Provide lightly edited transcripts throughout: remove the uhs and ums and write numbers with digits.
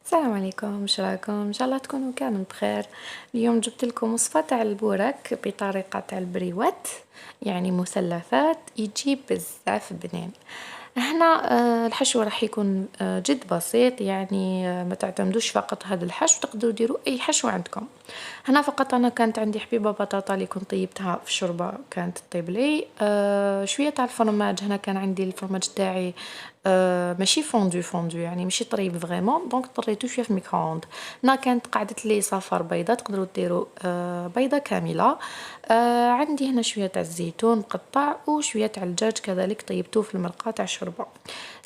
السلام عليكم، واش راكم؟ ان شاء الله تكونوا كامل بخير. اليوم جبت لكم وصفه تاع البوراك بطريقه تاع البريوات، يعني مثلثات، يجي بزاف بنين. هنا الحشو راح يكون جد بسيط، يعني ما تعتمدوش فقط هذا الحشو، تقدروا ديروا اي حشو عندكم. هنا فقط انا كانت عندي حبيبه بطاطا اللي كنت طيبتها في الشوربه، كانت طيب لي شويه تاع الفرماج. هنا كان عندي الفرماج تاعي ماشي فوندو يعني ماشي طريب فريمون، دونك طريتو شويه في الميكرووند. هنا كانت قعدت لي صفار بيضه، تقدروا ديروا بيضه كامله. عندي هنا شويه تاع الزيتون مقطع وشويه تاع الدجاج كذلك طيبتوه في المرقه تاع الشوربه.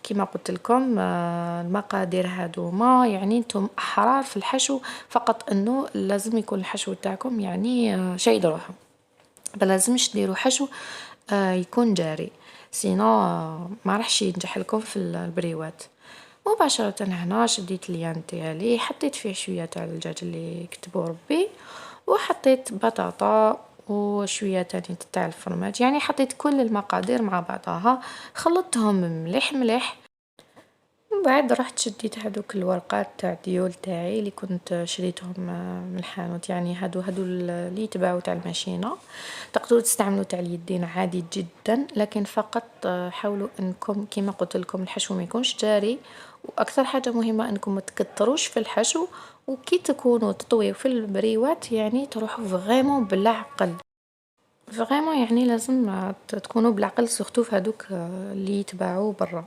كما قلت لكم المقادير هذوما، يعني نتوما احرار في الحشو، فقط انه لازم يكون الحشو تاعكم يعني شايد روحه، ما لازمش ديروا حشو يكون جاري، سينو ما راحش ينجح لكم في البريوات. مباشرة هنا شديت اليان تاعي، حطيت فيه شوية تاع الدجاج اللي كتبو ربي، وحطيت بطاطا وشوية تاني تاع الفرماج، يعني حطيت كل المقادير مع بعضها، خلطتهم مليح مليح. من بعد رحت شديت هذوك الورقات تاع ديول تاعي اللي كنت شريتهم من الحانوت، يعني هادو اللي يتباعوا تاع الماشينه. تقدروا تستعملوا تاع اليدين عادي جدا، لكن فقط حاولوا انكم كما قلت لكم الحشو ما يكونش جاري، واكثر حاجه مهمه انكم ما تكتروش في الحشو، وكي تكونوا تطويو في البريوات يعني تروحوا فريمون بالعقل. فريمون يعني لازم تكونوا بالعقل، سورتو في هذوك اللي يتباعوا برا.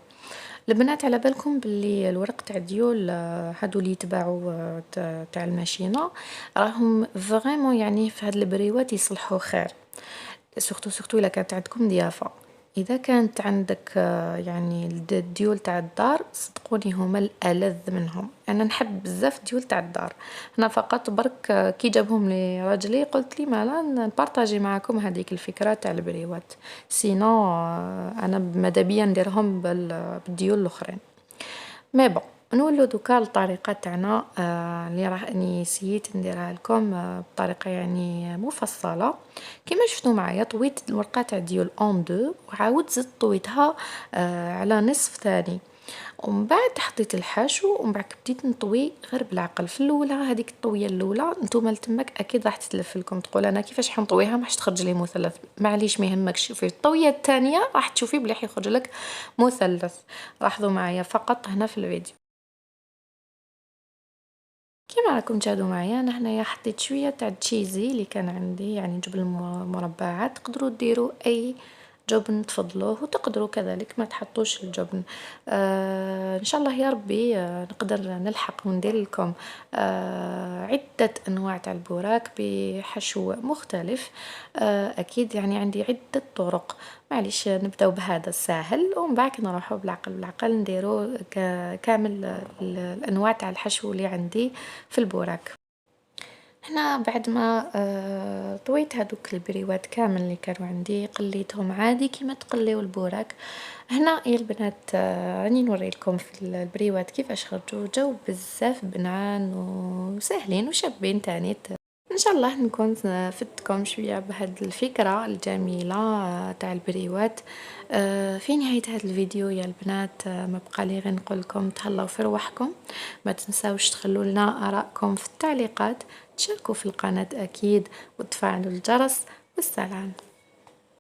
البنات على بالكم باللي الورق تاع الديول هادو اللي يتباعوا تاع الماشينه راهم فريمون يعني في هاد البريوات يصلحوا خير، سورتو الا كانت عندكم ضيافه. اذا كانت عندك يعني الديول تاع الدار، صدقوني هما الالذ منهم. انا نحب بزاف الديول تاع الدار. انا فقط برك كي جابهم لي راجلي قلت لي مالا نبارطاجي معكم هذيك الفكره تاع البريوات، سينو انا ماذا بيا نديرهم بالديول الاخرين. مي بون، نولو دوكا الطريقه تاعنا اللي راني سييت نديرها لكم بطريقه يعني مفصله. كما شفتوا معايا طويت الورقه تاع ديول اون دو، وعاود زدت طويتها على نصف ثاني، ومن بعد حطيت الحشو، ومن بعد بديت نطوي غير بالعقل. في الاولى هذيك الطويه الاولى نتوما لتمك اكيد راح تتلف لكم، تقول انا كيفاش حنطويها ما تخرج لي مثلث. معليش ما يهمكش، شوفي الطويه الثانيه راح تشوفي بلي يخرج لك مثلث. لاحظوا معايا فقط هنا في الفيديو. كيما راكم تشاهدوا معايا انا هنايا حطيت شويه تاع التشيزي اللي كان عندي، يعني جبن مربعات. تقدروا ديروا اي جبن تفضلوه، وتقدروا كذلك ما تحطوش الجبن. ان شاء الله يا ربي نقدر نلحق وندير لكم عده انواع تاع البوراك بحشو مختلف. اكيد يعني عندي عده طرق. معليش نبداو بهذا الساهل، ومن بعد نروحوا بالعقل بالعقل نديروا كامل الانواع تاع الحشو اللي عندي في البوراك. هنا بعد ما طويت هذوك البريوات كامل اللي كانوا عندي، قليتهم عادي كيما تقليو البوراك. هنا يا البنات راني نوري لكم في البريوات كيفاش خرجوا، جو بزاف بنعان وسهلين وشابين تاني. ان شاء الله نكون فدتكم شويه بهذه الفكره الجميله تاع البريوات. في نهايه هذا الفيديو يا البنات ما بقى لي غير نقول لكم تهلاو في رواحكم. ما تنساوش تخلوا لنا ارائكم في التعليقات، تشاركوا في القناه اكيد، وتفعلوا الجرس. والسلام.